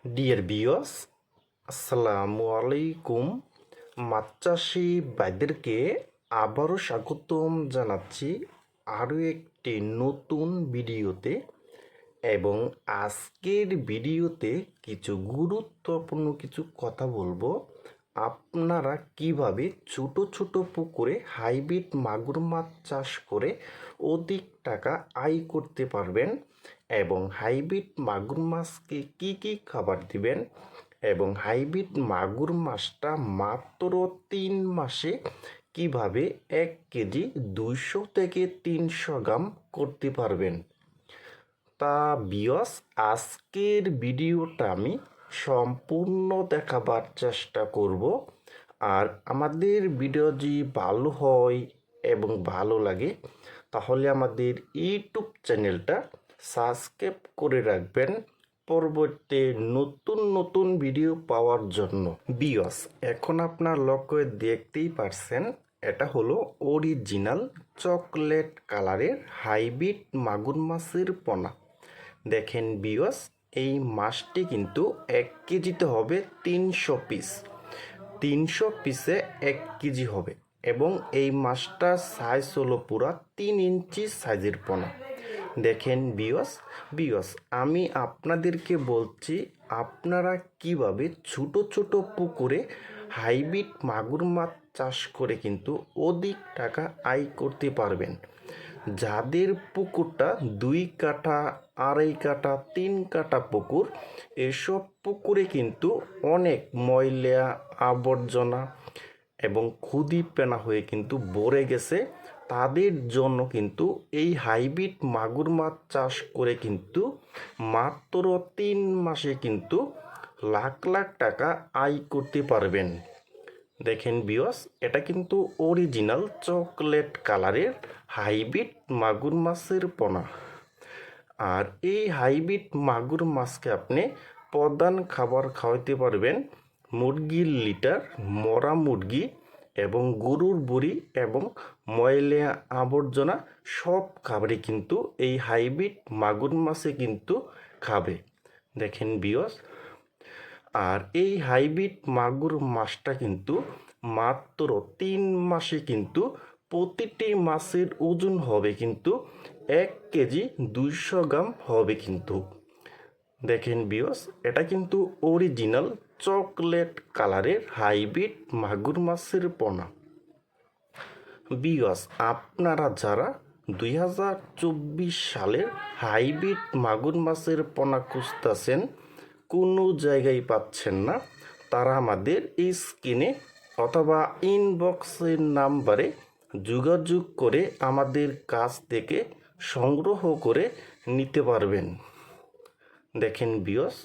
Dear viewers, আসসালামু আলাইকুম। মাছ চাষি ভাইদেরকে আবারও স্বাগতম জানাচ্ছি আরও একটি নতুন ভিডিওতে। এবং আজকের ভিডিওতে কিছু গুরুত্বপূর্ণ কিছু কথা বলবো। আপনারা কিভাবে ছোট ছোট পুকুরে হাইব্রিড মাগুর মাছ চাষ করে অধিক টাকা আয় করতে পারবেন, এবং হাইব্রিড মাগুর মাছকে কি কি খাবার দিবেন, এবং হাইব্রিড মাগুর মাছটা মাত্র 3 মাসে কিভাবে 1 কেজি 200 থেকে 300 গ্রাম করতে পারবেন। তা বিয়স, আজকের ভিডিওটা আমি সম্পূর্ণ দেখাবার চেষ্টা করব। আর আমাদের ভিডিও যদি ভালো হয় এবং ভালো লাগে, তাহলে আমাদের ইউটিউব চ্যানেলটা সাবস্ক্রাইব করে রাখবেন পরবর্তী নতুন নতুন ভিডিও পাওয়ার জন্য। বিয়স, এখন আপনার লক্ষ্য দেখতেই পারছেন, এটা হলো অরিজিনাল চকলেট কালারের হাইব্রিড মাগুর মাছের পোনা। দেখেন বিয়স, এই মাছটি কিন্তু 1 কেজিতে হবে 300 পিস। 300 পিসে 1 কেজি হবে, এবং এই মাছটার সাইজ হলো পুরা 3 ইঞ্চি সাইজের পোনা। দেখেন বিয়স, আমি আপনাদেরকে বলছি আপনারা কিভাবে ছোট ছোট পুকুরে হাইব্রিড মাগুর মাছ চাষ করে কিন্তু অধিক টাকা আয় করতে পারবেন। যাদের পুকুরটা 2 কাঠা, 2.5 কাঠা, 3 কাঠা পুকুর, এসব পুকুরে কিন্তু অনেক ময়লা আবর্জনা এবং খুদি পেনা হয়ে কিন্তু ভরে গেছে। তাদের জন্য কিন্তু এই হাইব্রিড মাগুর মাছ চাষ করে কিন্তু মাত্র 3 মাসে কিন্তু লাখ লাখ টাকা আয় করতে পারবেন। দেখেন বিয়স, এটা কিন্তু অরিজিনাল চকলেট কালারের হাইব্রিড মাগুর মাছের পোনা। আর এই হাইব্রিড মাগুর মাছকে আপনি প্রধান খাবার খাওয়াতে পারবেন মুরগির লিটার, মরা মুরগি এবং গরুর বড়ি এবং ময়লা আবর্জনা সব খাবারই কিন্তু এই হাইব্রিড মাগুর মাছে কিন্তু খাবে। দেখেন বিয়স, আর এই হাইব্রিড মাগুর মাছটা কিন্তু মাত্র 3 মাসে কিন্তু প্রতিটি মাছের ওজন হবে কিন্তু 1 কেজি 200 গ্রাম হবে কিন্তু। দেখেন বিয়স, এটা কিন্তু অরিজিনাল চকলেট কালারের হাইব্রিড মাগুর মাছের পোনা। বিয়স, আপনারা যারা 2024 সালের হাইব্রিড মাগুর মাছের পোনা খুঁজতেছেন, কোনো জায়গায় পাচ্ছেন না, তারা আমাদের স্ক্রিনে অথবা ইনবক্সের নাম্বারে যোগাযোগ করে আমাদের কাছ থেকে সংগ্রহ করে নিতে পারবেন। দেখেন বিয়স,